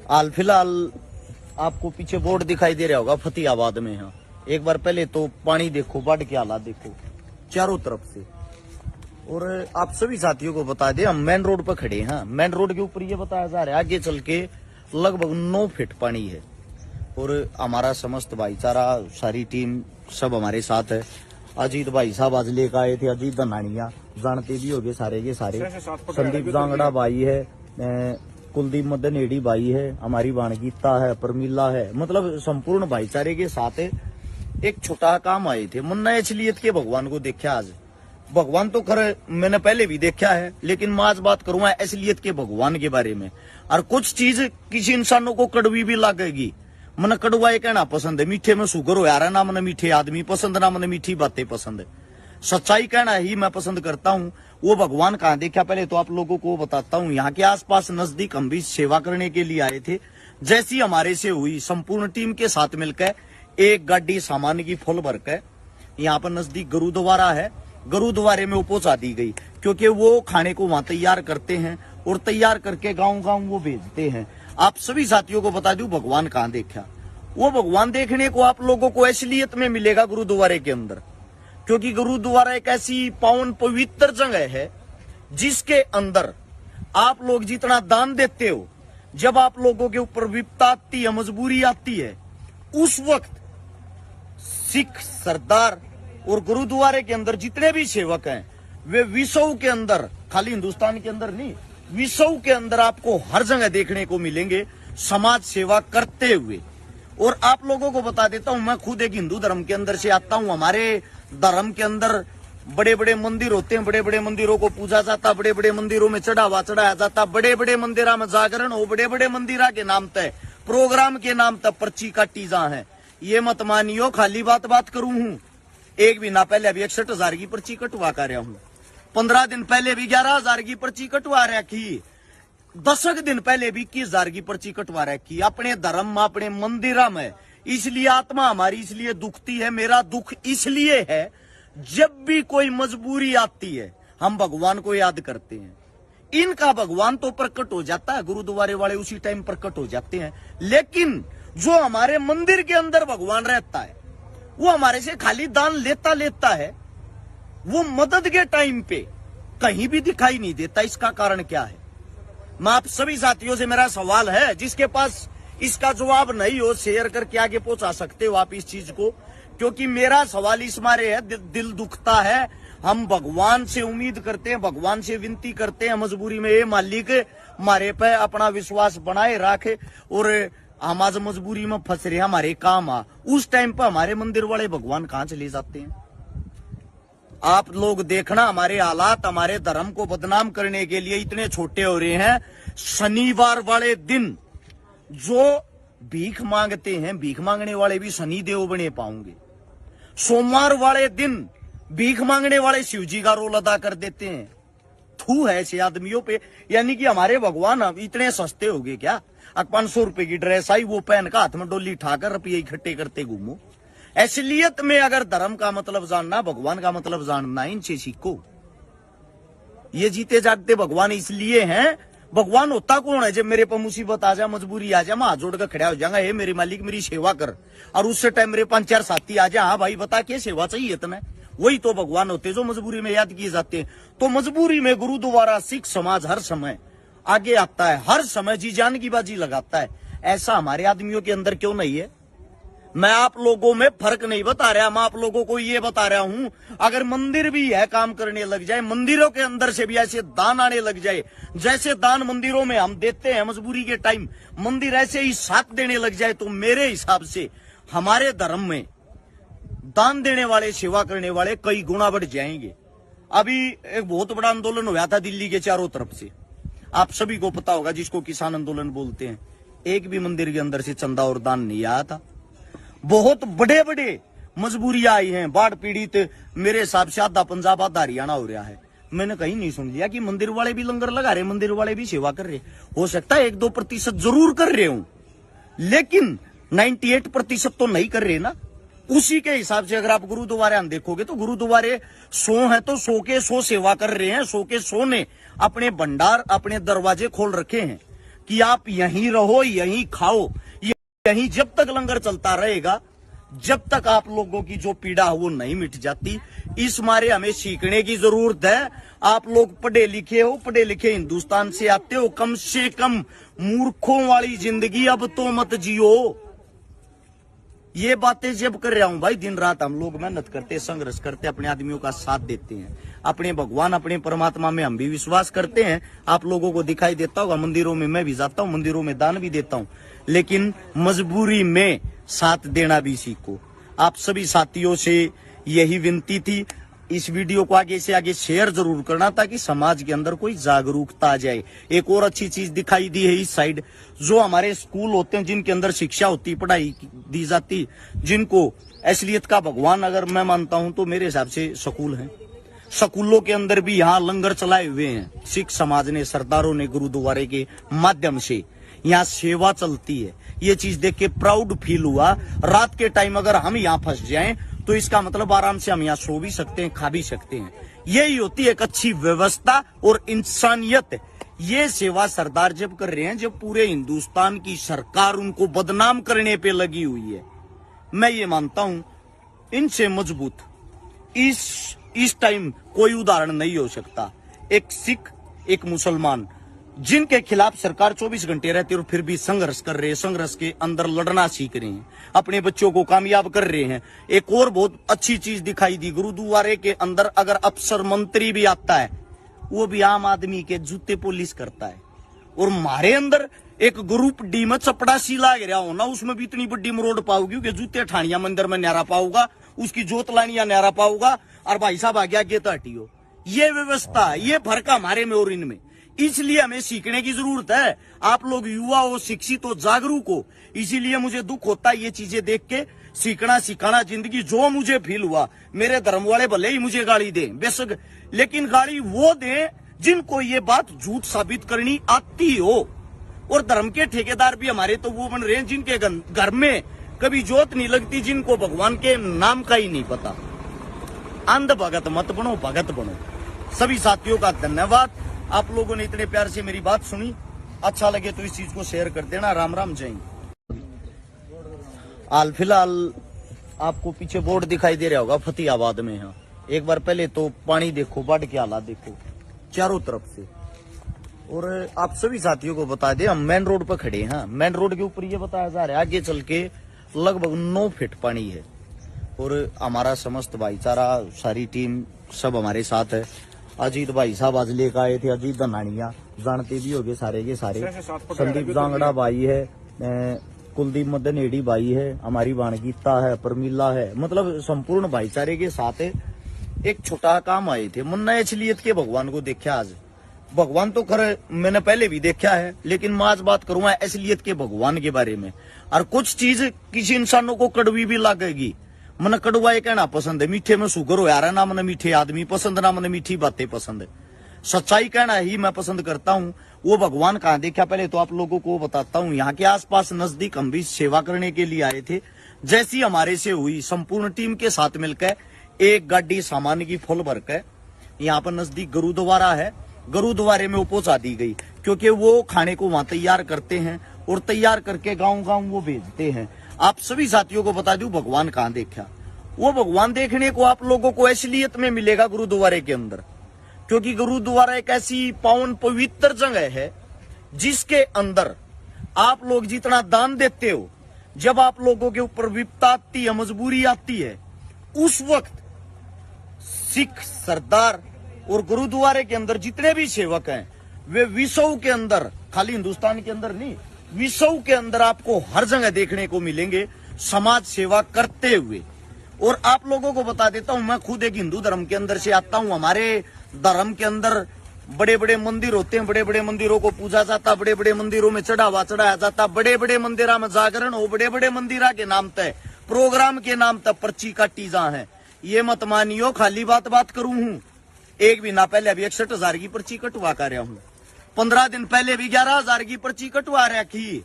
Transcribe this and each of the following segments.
हाल फिलहाल आपको पीछे बोर्ड दिखाई दे रहा होगा फतेहाबाद में। यहाँ एक बार पहले तो पानी देखो, बाढ़ के हालात देखो चारों तरफ से। और आप सभी साथियों को बता दें, हम मेन रोड पर खड़े हैं। मेन रोड के ऊपर ये बताया जा रहा है आगे चल के लगभग 9 फीट पानी है। और हमारा समस्त भाईचारा, सारी टीम सब हमारे साथ है। अजीत भाई साहब आज लेकर आए थे, अजीत धनानिया जानते भी होंगे सारे के सारे। संदीप जांगड़ा भाई है, कुलदीप मदनेड़ी भाई है, हमारी वाणगीता है, परमिला है, मतलब संपूर्ण भाईचारे के साथ एक छोटा काम आए थे। मुन्ना असलियत के भगवान को देखा आज। भगवान तो खैर मैंने पहले भी देखा है, लेकिन मैं आज बात करूंगा असलियत के भगवान के बारे में। और कुछ चीज किसी इंसानों को कड़वी भी लगेगी। मन कड़वा ये कहना पसंद है, मीठे में शुगर हो यार, ना मन मीठे आदमी पसंद, ना मन मीठी बातें पसंद है। सच्चाई कहना ही मैं पसंद करता हूँ। वो भगवान कहाँ देखा पहले तो आप लोगों को बताता हूँ। यहाँ के आसपास नजदीक हम भी सेवा करने के लिए आए थे। जैसी हमारे से हुई, संपूर्ण टीम के साथ मिलकर एक गाड़ी सामान की फुल भरकर यहाँ पर नजदीक गुरुद्वारा है, गुरुद्वारे में वो पहुंचा दी गई। क्योंकि वो खाने को वहां तैयार करते हैं और तैयार करके गांव गांव वो भेजते हैं। आप सभी साथियों को बता दूं भगवान कहाँ देखा। वो भगवान देखने को आप लोगों को असलियत में मिलेगा गुरुद्वारे के अंदर। क्योंकि गुरुद्वारा एक ऐसी पावन पवित्र जगह है जिसके अंदर आप लोग जितना दान देते हो, जब आप लोगों के ऊपर विपदा आती है, मजबूरी आती है, उस वक्त सिख सरदार और गुरुद्वारे के अंदर जितने भी सेवक हैं वे विश्व के अंदर, खाली हिंदुस्तान के अंदर नहीं, विश्व के अंदर आपको हर जगह देखने को मिलेंगे समाज सेवा करते हुए। और आप लोगों को बता देता हूं, मैं खुद एक हिंदू धर्म के अंदर से आता हूं। हमारे धर्म के अंदर बड़े बड़े मंदिर होते हैं, बड़े बड़े मंदिरों को पूजा जाता, बड़े बड़े मंदिरों में चढ़ावा चढ़ाया जाता, बड़े बड़े मंदिरों में जागरण हो, बड़े बड़े मंदिरा के नाम तय प्रोग्राम के नाम तक पर्ची काटी जा है। ये मत मानियो खाली बात करूं हूं। एक महीना पहले अभी 61,000 की पर्ची कटवा कर रहा हूं। 15 दिन पहले भी 11,000 की पर्ची कटवा रखी। 10 दिन पहले भी 21,000 की पर्ची कटवा रखी। अपने धर्म में, अपने मंदिर में। इसलिए आत्मा हमारी इसलिए दुखती है। मेरा दुख इसलिए है, जब भी कोई मजबूरी आती है हम भगवान को याद करते हैं। इनका भगवान तो प्रकट हो जाता है, गुरुद्वारे वाले उसी टाइम प्रकट हो जाते हैं। लेकिन जो हमारे मंदिर के अंदर भगवान रहता है, वो हमारे से खाली दान लेता है, वो मदद के टाइम पे कहीं भी दिखाई नहीं देता। इसका कारण क्या है? मैं आप सभी साथियों से मेरा सवाल है, जिसके पास इसका जवाब नहीं हो शेयर करके आगे पहुंचा सकते हो आप इस चीज को। क्योंकि मेरा सवाल इस मारे है, दिल दुखता है। हम भगवान से उम्मीद करते हैं, भगवान से विनती करते हैं मजबूरी में, ये मालिक हमारे पे अपना विश्वास बनाए रखे। और हम आज मजबूरी में फंस रहे, हमारे काम आ, उस टाइम पर हमारे मंदिर वाले भगवान कहां चले जाते हैं? आप लोग देखना, हमारे हालात हमारे धर्म को बदनाम करने के लिए इतने छोटे हो रहे हैं। शनिवार वाले दिन जो भीख मांगते हैं, भीख मांगने वाले भी शनि देव बने पाओगे। सोमवार वाले दिन भीख मांगने वाले शिवजी का रोल अदा कर देते हैं। थू है ऐसे आदमियों पे। यानी कि हमारे भगवान इतने सस्ते हो गए क्या? 500 रुपए की ड्रेस आई, वो पहन का हाथ में डोली ठाकर रुपये इकट्ठे करते घूमो। असलियत में अगर धर्म का मतलब जानना, भगवान का मतलब जानना, इनसे सीखो। ये जीते जागते भगवान इसलिए हैं। भगवान होता कौन है? जब मेरे पर मुसीबत आ जाए, मजबूरी आ जाए, मैं हाथ जोड़ कर खड़ा हो जाऊंगा, हे मेरे मालिक मेरी सेवा कर। और उससे टाइम मेरे 5-4 साथी आ जाए, हाँ भाई बता क्या सेवा चाहिए इतना, वही तो भगवान होते जो मजबूरी में याद किए जाते हैं। तो मजबूरी में गुरुद्वारा सिख समाज हर समय आगे आता है, हर समय जी जान की बाजी लगाता है। ऐसा हमारे आदमियों के अंदर क्यों नहीं है? मैं आप लोगों में फर्क नहीं बता रहा, मैं आप लोगों को ये बता रहा हूं, अगर मंदिर भी है काम करने लग जाए, मंदिरों के अंदर से भी ऐसे दान आने लग जाए, जैसे दान मंदिरों में हम देते हैं मजबूरी के टाइम, मंदिर ऐसे ही साथ देने लग जाए, तो मेरे हिसाब से हमारे धर्म में दान देने वाले, सेवा करने वाले कई गुना बढ़ जाएंगे। अभी एक बहुत बड़ा आंदोलन हुआ था दिल्ली के चारों तरफ से, आप सभी को पता होगा, जिसको किसान आंदोलन बोलते हैं। एक भी मंदिर के अंदर से चंदा और दान नहीं आया था। बहुत बड़े बड़े मजबूरियां आई हैं, बाढ़ पीड़ित मेरे हिसाब से आधा पंजाब आधा हरियाणा हो रहा है। मैंने कहीं नहीं सुन लिया कि मंदिर वाले भी लंगर लगा रहे, मंदिर वाले भी सेवा कर रहे। हो सकता है 1-2% जरूर कर रहे हूं, लेकिन 98% तो नहीं कर रहे ना। उसी के हिसाब से अगर आप गुरुद्वारे हम देखोगे तो गुरुद्वारे 100 है तो 100 के 100 सेवा कर रहे हैं। 100 के 100 ने अपने भंडार, अपने दरवाजे खोल रखे हैं। कि आप यहीं रहो, यहीं खाओ, यहीं जब तक लंगर चलता रहेगा, जब तक आप लोगों की जो पीड़ा है वो नहीं मिट जाती। इस मारे हमें सीखने की जरूरत है। आप लोग पढ़े लिखे हो, पढ़े लिखे हिंदुस्तान से आते हो, कम से कम मूर्खों वाली जिंदगी अब तो मत जियो। ये बातें जब कर रहा हूं भाई, दिन रात हम लोग मेहनत करते, संघर्ष करते, अपने आदमियों का साथ देते हैं, अपने भगवान, अपने परमात्मा में हम भी विश्वास करते हैं। आप लोगों को दिखाई देता होगा, मंदिरों में मैं भी जाता हूं, मंदिरों में दान भी देता हूं, लेकिन मजबूरी में साथ देना भी सीखो। आप सभी साथियों से यही विनती थी। इस वीडियो को आगे से आगे शेयर जरूर करना ताकि समाज के अंदर कोई जागरूकता आ जाए। एक और अच्छी चीज दिखाई दी है इस साइड, जो हमारे स्कूल होते हैं जिनके अंदर शिक्षा होती, पढ़ाई दी जाती, जिनको असलियत का भगवान अगर मैं मानता हूं तो मेरे हिसाब से स्कूल हैं। स्कूलों के अंदर भी यहाँ लंगर चलाए हुए हैं। सिख समाज ने, सरदारों ने गुरुद्वारे के माध्यम से यहाँ सेवा चलती है। ये चीज देख के प्राउड फील हुआ। रात के टाइम अगर हम यहाँ फंस जाएं तो इसका मतलब आराम से हम यहाँ सो भी सकते हैं, खा भी सकते हैं। यही होती है एक अच्छी व्यवस्था और इंसानियत। ये सेवा सरदार जब कर रहे हैं, जब पूरे हिंदुस्तान की सरकार उनको बदनाम करने पे लगी हुई है। मैं ये मानता हूं इनसे मजबूत इस टाइम कोई उदाहरण नहीं हो सकता। एक सिख, एक मुसलमान, जिनके खिलाफ सरकार 24 घंटे रहती है और फिर भी संघर्ष कर रहे हैं, संघर्ष के अंदर लड़ना सीख रहे हैं, अपने बच्चों को कामयाब कर रहे हैं। एक और बहुत अच्छी चीज दिखाई दी, गुरुद्वारे के अंदर अगर अफसर मंत्री भी आता है, वो भी आम आदमी के जूते पॉलिश करता है। और हमारे अंदर एक ग्रुप डी में चपड़ा सी लाग रहा हो ना, उसमें भी इतनी बड़ी मरोड़ पाओगी कि जूते ठानिया मंदिर में न्यारा पाऊंगा, उसकी जोत लानिया न्यारा पाऊंगा, और भाई साहब आ गया गे तो हटियो। ये व्यवस्था, ये फर्क हमारे में और इनमें। इसलिए हमें सीखने की जरूरत है। आप लोग युवा हो, शिक्षित हो, जागरूक हो। इसीलिए मुझे दुख होता है ये चीजें देख के। सीखना सिखाना जिंदगी जो मुझे फील हुआ, मेरे धर्म वाले भले ही मुझे गाली दें बेशक, लेकिन गाली वो दें जिनको ये बात झूठ साबित करनी आती हो। और धर्म के ठेकेदार भी हमारे तो वो बन रहे हैं जिनके घर में कभी जोत नहीं लगती, जिनको भगवान के नाम का ही नहीं पता। अंध भगत मत बनो, भगत बनो। सभी साथियों का धन्यवाद। आप लोगों ने इतने प्यार से मेरी बात सुनी। अच्छा लगे तो इस चीज को शेयर कर देना। राम राम, जय हिंद। हाल फिलहाल आपको पीछे बोर्ड दिखाई दे रहा होगा, फतेहाबाद में है। एक बार पहले तो पानी देखो, बाढ़ के हालात देखो चारों तरफ से। और आप सभी साथियों को बता दें, हम मेन रोड पर खड़े हैं। मेन रोड के ऊपर ये बताया जा रहा है आगे चल के लगभग 9 फीट पानी है। और हमारा समस्त भाईचारा, सारी टीम सब हमारे साथ है। अजीत भाई साहब आज लेकर आए थे, अजीत धनानिया, जानते भी होगे सारे के सारे। संदीप जांगड़ा भाई है, कुलदीप मदनेड़ी भाई है, हमारी वाणगीता है, परमिला है, मतलब संपूर्ण भाईचारे के साथ है। एक छोटा काम आए थे, मुन्ना असलियत के भगवान को देखा आज। भगवान तो खैर मैंने पहले भी देखा है, लेकिन मैं आज बात करूंगा असलियत के भगवान के बारे में। और कुछ चीज किसी इंसानों को कड़वी भी लगेगी। मन कड़वा ये कहना पसंद है, मीठे में शुगर हो यार, ना मन मीठे आदमी पसंद, ना मन मीठी बातें पसंद है। सच्चाई कहना ही मैं पसंद करता हूँ। वो भगवान कहाँ देखा, पहले तो आप लोगों को बताता हूँ। यहाँ के आसपास नजदीक हम भी सेवा करने के लिए आए थे। जैसी हमारे से हुई, संपूर्ण टीम के साथ मिलकर एक गाड़ी सामान की फुल भरकर यहाँ पर नजदीक गुरुद्वारा है, गुरुद्वारे में वो पहुंचा दी गई, क्योंकि वो खाने को वहां तैयार करते हैं और तैयार करके गांव गांव वो भेजते हैं। आप सभी साथियों को बता दूं भगवान कहाँ देखा। वो भगवान देखने को आप लोगों को असलियत में मिलेगा गुरुद्वारे के अंदर, क्योंकि गुरुद्वारा एक ऐसी पावन पवित्र जगह है जिसके अंदर आप लोग जितना दान देते हो, जब आप लोगों के ऊपर विपदा आती है, मजबूरी आती है, उस वक्त सिख सरदार और गुरुद्वारे के अंदर जितने भी सेवक हैं, वे विश्व के अंदर, खाली हिंदुस्तान के अंदर नहीं, विश्व के अंदर आपको हर जगह देखने को मिलेंगे समाज सेवा करते हुए। और आप लोगों को बता देता हूं, मैं खुद एक हिंदू धर्म के अंदर से आता हूं। हमारे धर्म के अंदर बड़े बड़े मंदिर होते हैं, बड़े बड़े मंदिरों को पूजा जाता, बड़े बड़े मंदिरों में चढ़ावा चढ़ाया जाता, बड़े बड़े मंदिरों में जागरण हो, बड़े बड़े मंदिरा के नाम तय, प्रोग्राम के नाम तक पर्ची काटी जा है। ये मत मानियो खाली बात करूं हूं। एक महीना पहले अभी 61,000 की पर्ची कटवा कर रहा हूं, 15 दिन पहले भी 11,000 की पर्ची कटवा रखी,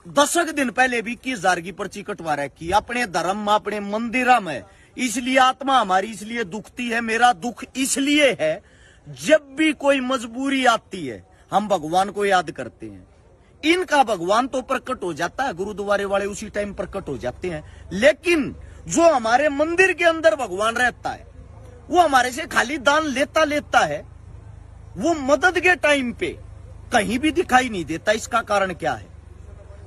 10 दिन पहले भी 21,000 की पर्ची कटवा रखी। अपने धर्म में, अपने मंदिर में, इसलिए आत्मा हमारी इसलिए दुखती है। मेरा दुख इसलिए है, जब भी कोई मजबूरी आती है हम भगवान को याद करते हैं। इनका भगवान तो प्रकट हो जाता है, गुरुद्वारे वाले उसी टाइम प्रकट हो जाते हैं, लेकिन जो हमारे मंदिर के अंदर भगवान रहता है वो हमारे से खाली दान लेता है, वो मदद के टाइम पे कहीं भी दिखाई नहीं देता। इसका कारण क्या है?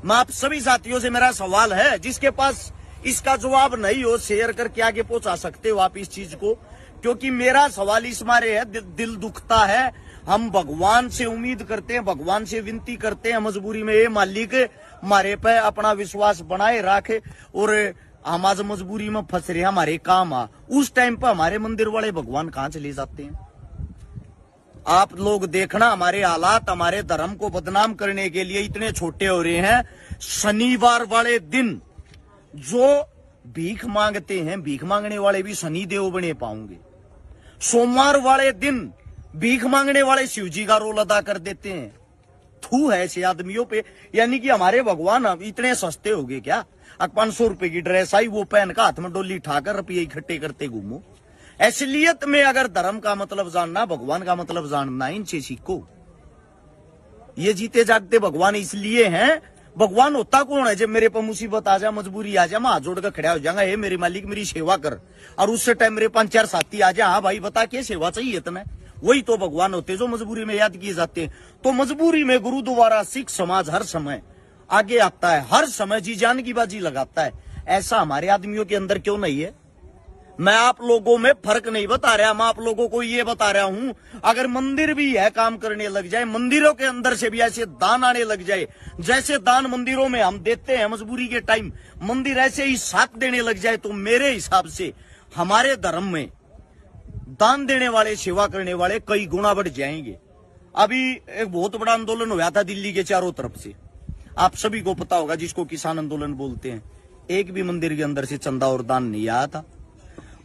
मैं आप सभी साथियों से मेरा सवाल है, जिसके पास इसका जवाब नहीं हो शेयर करके आगे पहुंचा सकते हो आप इस चीज को, क्योंकि मेरा सवाल इस मारे है, दिल दुखता है। हम भगवान से उम्मीद करते हैं, भगवान से विनती करते हैं मजबूरी में, ये मालिक हमारे पे अपना विश्वास बनाए रखे, और हम आज मजबूरी में फंस रहे, हमारे काम आ, उस टाइम पर हमारे मंदिर वाले भगवान कहां चले जाते हैं? आप लोग देखना, हमारे हालात हमारे धर्म को बदनाम करने के लिए इतने छोटे हो रहे हैं। शनिवार वाले दिन जो भीख मांगते हैं, भीख मांगने वाले भी शनिदेव बने पाओगे। सोमवार वाले दिन भीख मांगने वाले शिवजी का रोल अदा कर देते हैं। थू है ऐसे आदमियों पे। यानी कि हमारे भगवान अब इतने सस्ते हो गए क्या? 500 रुपए की ड्रेस आई, वो पहन का हाथ में डोली ठाकर रुपये इकट्ठे करते घूमो। असलियत में अगर धर्म का मतलब जानना, भगवान का मतलब जानना, इनसे सीखो। ये जीते जागते भगवान इसलिए हैं। भगवान होता कौन है? जब मेरे पर मुसीबत आ जा, मजबूरी आ जा, मैं हाथ जोड़ कर खड़ा हो जाऊंगा, हे मेरे मालिक मेरी सेवा कर, और उससे टाइम मेरे 5-4 साथी आ जा, हाँ भाई बता क्या सेवा चाहिए इतना, वही तो भगवान होते जो मजबूरी में याद किए जाते हैं। तो मजबूरी में गुरुद्वारा, सिख समाज हर समय आगे आता है, हर समय जी जान की बाजी लगाता है। ऐसा हमारे आदमियों के अंदर क्यों नहीं है? मैं आप लोगों में फर्क नहीं बता रहा, मैं आप लोगों को ये बता रहा हूं, अगर मंदिर भी है काम करने लग जाए, मंदिरों के अंदर से भी ऐसे दान आने लग जाए, जैसे दान मंदिरों में हम देते हैं मजबूरी के टाइम, मंदिर ऐसे ही साथ देने लग जाए, तो मेरे हिसाब से हमारे धर्म में दान देने वाले, सेवा करने वाले कई गुना बढ़ जाएंगे। अभी एक बहुत बड़ा आंदोलन हुआ था दिल्ली के चारों तरफ से, आप सभी को पता होगा, जिसको किसान आंदोलन बोलते हैं। एक भी मंदिर के अंदर से चंदा और दान नहीं आया था।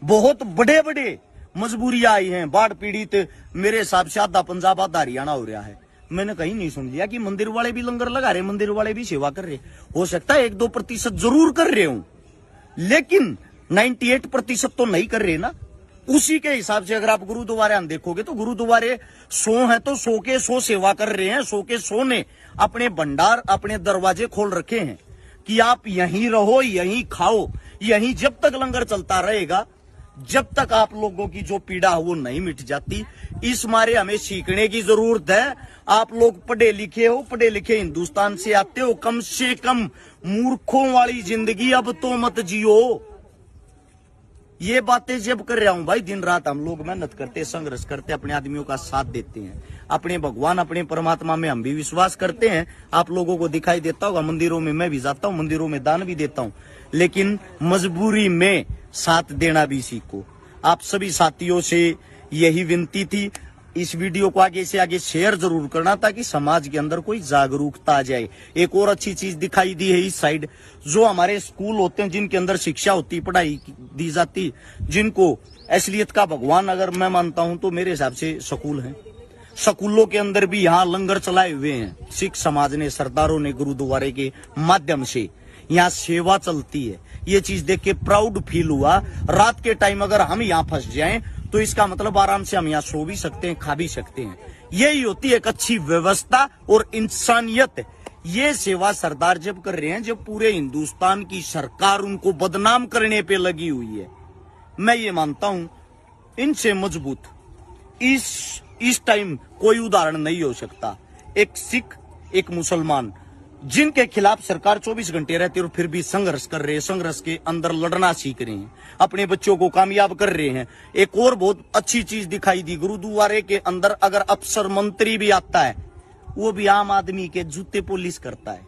बहुत बड़े बड़े मजबूरियां आई हैं, बाढ़ पीड़ित, मेरे हिसाब से आधा पंजाब आधा हरियाणा हो रहा है। मैंने कहीं नहीं सुन लिया कि मंदिर वाले भी लंगर लगा रहे, मंदिर वाले भी सेवा कर रहे। हो सकता है 1-2% जरूर कर रहे हूं, लेकिन 98% तो नहीं कर रहे ना। उसी के हिसाब से अगर आप गुरुद्वारे हम देखोगे तो गुरुद्वारे 100 हैं तो 100 के 100 सेवा कर रहे हैं। 100 के 100 ने अपने भंडार, अपने दरवाजे खोल रखे हैं कि आप यहीं रहो, यहीं खाओ, यहीं जब तक लंगर चलता रहेगा, जब तक आप लोगों की जो पीड़ा है वो नहीं मिट जाती। इस मारे हमें सीखने की जरूरत है। आप लोग पढ़े लिखे हो, पढ़े लिखे हिंदुस्तान से आते हो, कम से कम मूर्खों वाली जिंदगी अब तो मत जियो। ये बातें जब कर रहा हूं भाई, दिन रात हम लोग मेहनत करते, संघर्ष करते, अपने आदमियों का साथ देते हैं, अपने भगवान, अपने परमात्मा में हम भी विश्वास करते हैं। आप लोगों को दिखाई देता होगा, मंदिरों में मैं भी जाता हूं, मंदिरों में दान भी देता हूं, लेकिन मजबूरी में साथ देना भी सीखो। आप सभी साथियों से यही विनती थी। इस वीडियो को आगे से आगे शेयर जरूर करना, ताकि समाज के अंदर कोई जागरूकता आ जाए। एक और अच्छी चीज दिखाई दी है इस साइड, जो हमारे स्कूल होते हैं, जिनके अंदर शिक्षा होती, पढ़ाई दी जाती, जिनको असलियत का भगवान अगर मैं मानता हूं तो मेरे हिसाब से स्कूल हैं। स्कूलों के अंदर भी यहाँ लंगर चलाए हुए हैं सिख समाज ने, सरदारों ने, गुरुद्वारे के माध्यम से यहाँ सेवा चलती है। ये चीज देख के प्राउड फील हुआ। रात के टाइम अगर हम यहाँ फंस जाएं तो इसका मतलब आराम से हम यहाँ सो भी सकते हैं, खा भी सकते हैं। यही होती है एक अच्छी व्यवस्था और इंसानियत। ये सेवा सरदार जब कर रहे हैं, जब पूरे हिंदुस्तान की सरकार उनको बदनाम करने पे लगी हुई है, मैं ये मानता हूं इनसे मजबूत इस टाइम कोई उदाहरण नहीं हो सकता। एक सिख, एक मुसलमान, जिनके खिलाफ सरकार 24 घंटे रहती है और फिर भी संघर्ष कर रहे हैं, संघर्ष के अंदर लड़ना सीख रहे हैं, अपने बच्चों को कामयाब कर रहे हैं। एक और बहुत अच्छी चीज दिखाई दी, गुरुद्वारे के अंदर अगर अफसर मंत्री भी आता है, वो भी आम आदमी के जूते पुलिस करता है।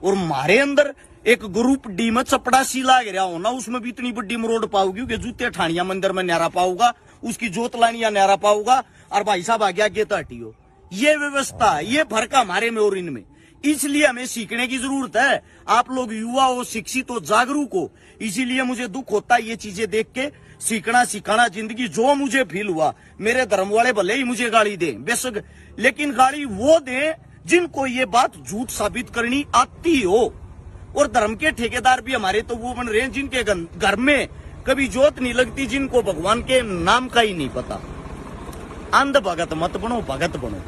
और हमारे अंदर एक ग्रुप डी में चपड़ासी लाग रहा हो ना, उसमें भी इतनी बड़ी मरोड़ पाओगी कि जूते ठानिया मंदिर में न्यारा पाऊंगा, उसकी जोत लानिया न्यारा पाऊंगा, और भाई साहब आ गया गे तो हटियो। ये व्यवस्था, ये फर्क हमारे में और इनमें, इसलिए हमें सीखने की जरूरत है। आप लोग युवा हो, शिक्षित हो, जागरूक हो, इसीलिए मुझे दुख होता है ये चीजें देख के। सीखना सिखाना जिंदगी, जो मुझे फील हुआ, मेरे धर्म वाले भले ही मुझे गाली दें बेशक, लेकिन गाली वो दें जिनको ये बात झूठ साबित करनी आती हो। और धर्म के ठेकेदार भी हमारे तो वो बन रहे हैं जिनके घर में कभी जोत नहीं लगती, जिनको भगवान के नाम का ही नहीं पता। अंध भगत मत बनो, भगत बनो।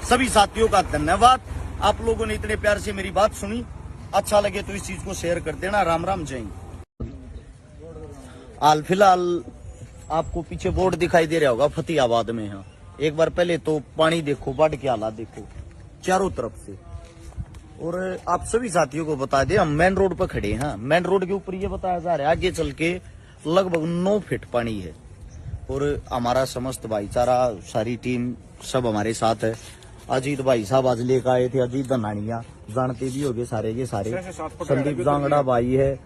सभी साथियों का धन्यवाद। आप लोगों ने इतने प्यार से मेरी बात सुनी, अच्छा लगे तो इस चीज को शेयर कर देना। राम राम, जय हिंद। हाल फिलहाल आपको पीछे बोर्ड दिखाई दे रहा होगा फतेहाबाद में। यहाँ एक बार पहले तो पानी देखो, बाढ़ के हालात देखो चारों तरफ से। और आप सभी साथियों को बता दें, हम मेन रोड पर खड़े हैं। मेन रोड के ऊपर ये बताया जा रहा है आगे चल के लगभग 9 फीट पानी है। और हमारा समस्त भाईचारा, सारी टीम सब हमारे साथ है। अजीत भाई साहब आज लेकर आए थे, अजीत धनानिया जानते भी होंगे सारे के सारे। संदीप जांगड़ा भाई है,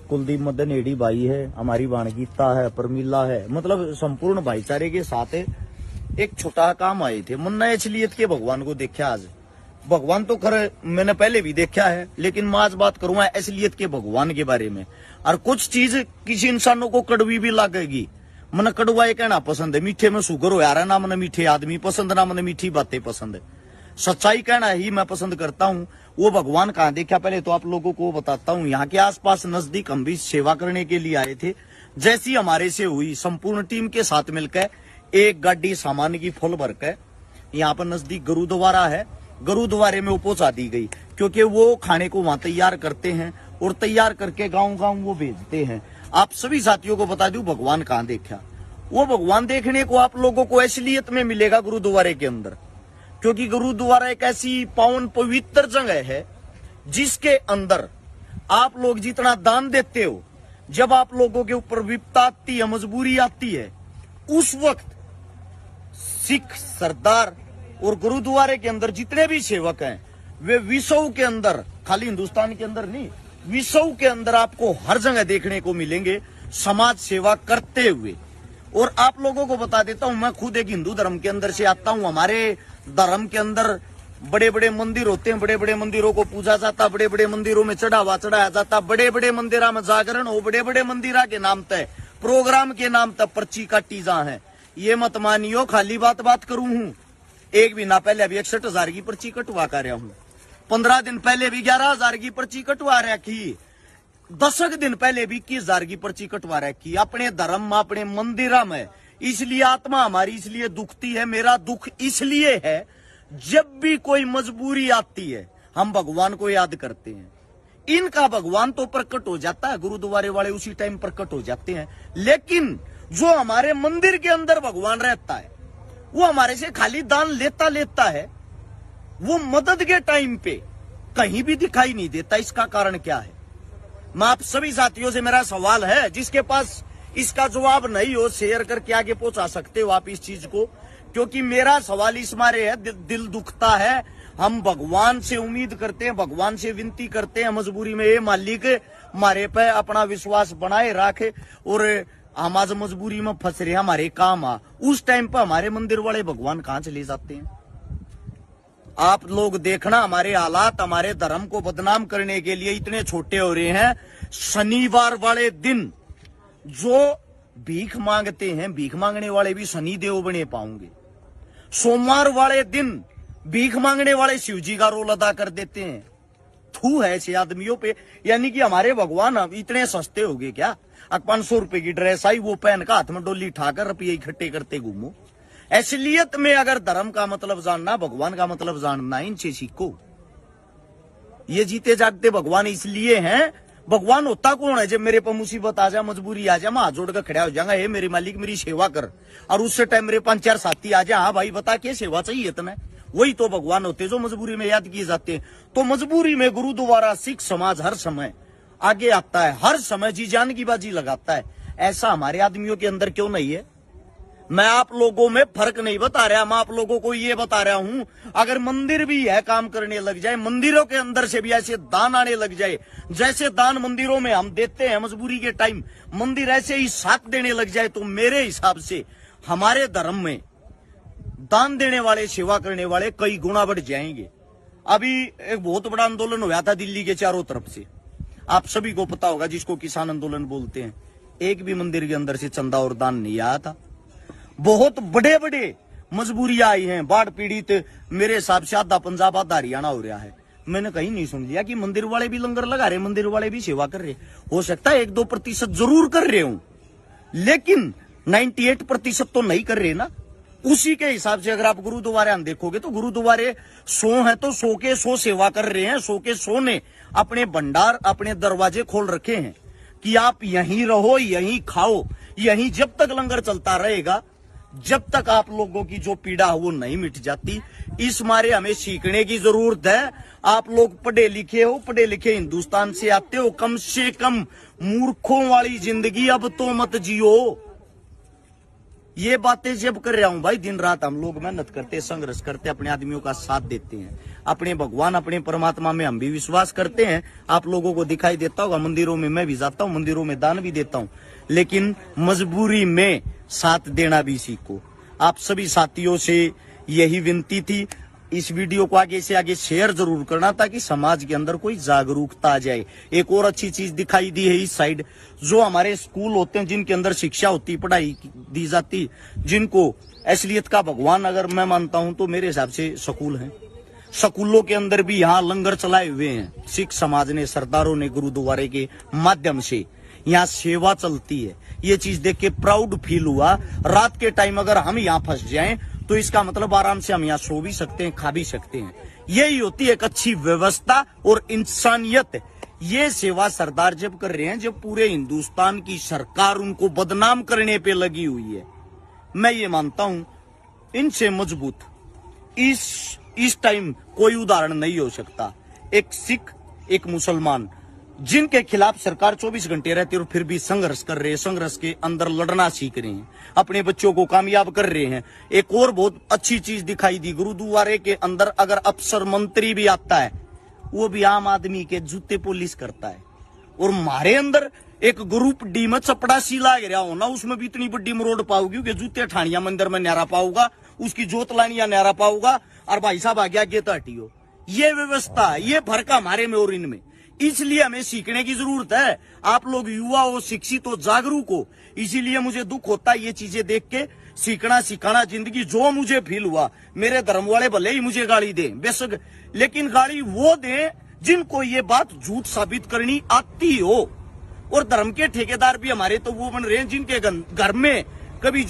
कुलदीप मदनेड़ी भाई है, हमारी वाणगीता है, परमिला है, मतलब संपूर्ण भाईचारे के साथ है। एक छोटा काम आए थे, मुन्ना असलियत के भगवान को देखा आज। भगवान तो खैर मैंने पहले भी देखा है, लेकिन मैं आज बात करूंगा असलियत के भगवान के बारे में। और कुछ चीज किसी इंसानों को कड़वी भी लगेगी। मन कड़वा ये कहना पसंद है, मीठे में शुगर हो यार, ना मन मीठे आदमी पसंद, ना मन मीठी बातें पसंद है। सच्चाई कहना ही मैं पसंद करता हूँ। वो भगवान कहाँ देखा पहले तो आप लोगों को बताता हूँ। यहाँ के आसपास नजदीक हम भी सेवा करने के लिए आए थे। जैसी हमारे से हुई, संपूर्ण टीम के साथ मिलकर एक गाड़ी सामान की फुल भरकर यहाँ पर नजदीक गुरुद्वारा है, गुरुद्वारे में वो पहुंचा दी गई। क्योंकि वो खाने को वहां तैयार करते हैं और तैयार करके गांव गांव वो भेजते हैं। आप सभी साथियों को बता दूं भगवान कहाँ देखा। वो भगवान देखने को आप लोगों को असलियत में मिलेगा गुरुद्वारे के अंदर। क्योंकि गुरुद्वारा एक ऐसी पावन पवित्र जगह है जिसके अंदर आप लोग जितना दान देते हो, जब आप लोगों के ऊपर विपदा आती है, मजबूरी आती है, उस वक्त सिख सरदार और गुरुद्वारे के अंदर जितने भी सेवक हैं, वे विश्व के अंदर, खाली हिंदुस्तान के अंदर नहीं, विश्व के अंदर आपको हर जगह देखने को मिलेंगे समाज सेवा करते हुए। और आप लोगों को बता देता हूं, मैं खुद एक हिंदू धर्म के अंदर से आता हूं। हमारे धर्म के अंदर बड़े बड़े मंदिर होते हैं, बड़े बड़े मंदिरों को पूजा जाता, बड़े बड़े मंदिरों में चढ़ावा चढ़ाया जाता, बड़े बड़े मंदिरों में जागरण हो, बड़े बड़े मंदिरा के नाम तय प्रोग्राम के नाम तक पर्ची काटी जा है। ये मत मानियो खाली बात करूं हूं। एक महीना पहले अभी 61,000 की पर्ची कटवा कर रहा हूं। 15 दिन पहले भी 11,000 की पर्ची कटवा रखी। 10 दिन पहले भी 21,000 की पर्ची कटवा रखी। अपने धर्म में, अपने मंदिर में। इसलिए आत्मा हमारी इसलिए दुखती है। मेरा दुख इसलिए है, जब भी कोई मजबूरी आती है हम भगवान को याद करते हैं। इनका भगवान तो प्रकट हो जाता है, गुरुद्वारे वाले उसी टाइम प्रकट हो जाते हैं। लेकिन जो हमारे मंदिर के अंदर भगवान रहता है, वो हमारे से खाली दान लेता है, वो मदद के टाइम पे कहीं भी दिखाई नहीं देता। इसका कारण क्या है? मैं आप सभी साथियों से मेरा सवाल है, जिसके पास इसका जवाब नहीं हो शेयर करके आगे पहुंचा सकते हो आप इस चीज को। क्योंकि मेरा सवाल इस मारे है, दिल दुखता है। हम भगवान से उम्मीद करते हैं, भगवान से विनती करते हैं मजबूरी में, ये मालिक हमारे पे अपना विश्वास बनाए रखे। और हम आज मजबूरी में फंस रहे, हमारे काम आ, उस टाइम पर हमारे मंदिर वाले भगवान कहां चले जाते हैं? आप लोग देखना, हमारे हालात हमारे धर्म को बदनाम करने के लिए इतने छोटे हो रहे हैं। शनिवार वाले दिन जो भीख मांगते हैं, भीख मांगने वाले भी शनि देव बने पाओगे। सोमवार वाले दिन भीख मांगने वाले शिव जी का रोल अदा कर देते हैं। थू है ऐसे आदमियों पे। यानी कि हमारे भगवान इतने सस्ते हो गए क्या? 500 रुपए की ड्रेस आई, वो पहन का हाथ में डोली ठाकर रुपये इकट्ठे करते घूमो। असलियत में अगर धर्म का मतलब जानना, भगवान का मतलब जानना, इनसे सीखो। ये जीते जागते भगवान इसलिए हैं। भगवान होता कौन है? जब मेरे पर मुसीबत आ जाए, मजबूरी आ जाए, मैं हाथ जोड़ कर खड़ा हो जाऊंगा, हे मेरे मालिक मेरी सेवा कर। और उससे टाइम मेरे 5-4 साथी आ जाए, हाँ भाई बता क्या सेवा चाहिए इतना, वही तो भगवान होते जो मजबूरी में याद किए जाते हैं। तो मजबूरी में गुरुद्वारा सिख समाज हर समय आगे आता है, हर समय जी जान की बाजी लगाता है। ऐसा हमारे आदमियों के अंदर क्यों नहीं है? मैं आप लोगों में फर्क नहीं बता रहा, मैं आप लोगों को ये बता रहा हूं, अगर मंदिर भी है काम करने लग जाए, मंदिरों के अंदर से भी ऐसे दान आने लग जाए, जैसे दान मंदिरों में हम देते हैं मजबूरी के टाइम, मंदिर ऐसे ही साथ देने लग जाए, तो मेरे हिसाब से हमारे धर्म में दान देने वाले, सेवा करने वाले कई गुना बढ़ जाएंगे। अभी एक बहुत बड़ा आंदोलन हुआ था दिल्ली के चारों तरफ से, आप सभी को पता होगा, जिसको किसान आंदोलन बोलते हैं। एक भी मंदिर के अंदर से चंदा और दान नहीं आया था। बहुत बड़े बड़े मजबूरियां आई हैं, बाढ़ पीड़ित मेरे हिसाब से आधा पंजाब आधा हरियाणा हो रहा है। मैंने कहीं नहीं सुन लिया कि मंदिर वाले भी लंगर लगा रहे, मंदिर वाले भी सेवा कर रहे। हो सकता है 1-2% जरूर कर रहे हूं, लेकिन 98% तो नहीं कर रहे ना। उसी के हिसाब से अगर आप गुरुद्वारे हम देखोगे तो गुरुद्वारे 100 है तो 100 के 100 सेवा कर रहे हैं। 100 के 100 ने अपने भंडार, अपने दरवाजे खोल रखे हैं कि आप यहीं रहो, यहीं खाओ, यहीं जब तक लंगर चलता रहेगा, जब तक आप लोगों की जो पीड़ा है वो नहीं मिट जाती। इस मारे हमें सीखने की जरूरत है। आप लोग पढ़े लिखे हो, पढ़े लिखे हिंदुस्तान से आते हो, कम से कम मूर्खों वाली जिंदगी अब तो मत जियो। ये बातें जब कर रहा हूं भाई, दिन रात हम लोग मेहनत करते, संघर्ष करते, अपने आदमियों का साथ देते हैं, अपने भगवान, अपने परमात्मा में हम भी विश्वास करते हैं। आप लोगों को दिखाई देता होगा, मंदिरों में मैं भी जाता हूं, मंदिरों में दान भी देता हूं, लेकिन मजबूरी में साथ देना भी सीखो। आप सभी साथियों से यही विनती थी। इस वीडियो को आगे से आगे शेयर जरूर करना ताकि समाज के अंदर कोई जागरूकता आ जाए। एक और अच्छी चीज दिखाई दी है इस साइड, जो हमारे स्कूल होते हैं जिनके अंदर शिक्षा होती, पढ़ाई दी जाती, जिनको असलियत का भगवान अगर मैं मानता हूं तो मेरे हिसाब से स्कूल हैं। स्कूलों के अंदर भी यहाँ लंगर चलाए हुए हैं। सिख समाज ने, सरदारों ने गुरुद्वारे के माध्यम से यहाँ सेवा चलती है। ये चीज देख के प्राउड फील हुआ। रात के टाइम अगर हम यहाँ फंस जाएं तो इसका मतलब आराम से हम यहाँ सो भी सकते हैं, खा भी सकते हैं। यही होती है एक अच्छी व्यवस्था और इंसानियत। ये सेवा सरदार जब कर रहे हैं, जब पूरे हिंदुस्तान की सरकार उनको बदनाम करने पे लगी हुई है, मैं ये मानता हूं इनसे मजबूत इस टाइम कोई उदाहरण नहीं हो सकता। एक सिख, एक मुसलमान, जिनके खिलाफ सरकार 24 घंटे रहती है और फिर भी संघर्ष कर रहे हैं, संघर्ष के अंदर लड़ना सीख रहे हैं, अपने बच्चों को कामयाब कर रहे हैं। एक और बहुत अच्छी चीज दिखाई दी, गुरुद्वारे के अंदर अगर अफसर मंत्री भी आता है, वो भी आम आदमी के जूते पुलिस करता है। और हमारे अंदर एक ग्रुप डी में चपड़ासी लाग रहा हो ना, उसमें भी इतनी बड़ी मरोड़ पाओगी कि जूते ठानिया मंदिर में न्यारा पाऊंगा, उसकी जोत लानिया न्यारा पाऊंगा, और भाई साहब आ गया गेत हटियो। ये व्यवस्था, ये फर्क हमारे में और इनमें। इसलिए हमें सीखने की जरूरत है। आप लोग युवा हो, शिक्षित हो, जागरूक हो। इसीलिए मुझे दुख होता है ये चीजें देख के। सीखना सिखाना जिंदगी जो मुझे फील हुआ, मेरे धर्म वाले भले ही मुझे गाली दें बेशक, लेकिन गाली वो दें जिनको ये बात झूठ साबित करनी आती हो। और धर्म के ठेकेदार भी हमारे तो वो बन रहे हैं जिनके घर में कभी जो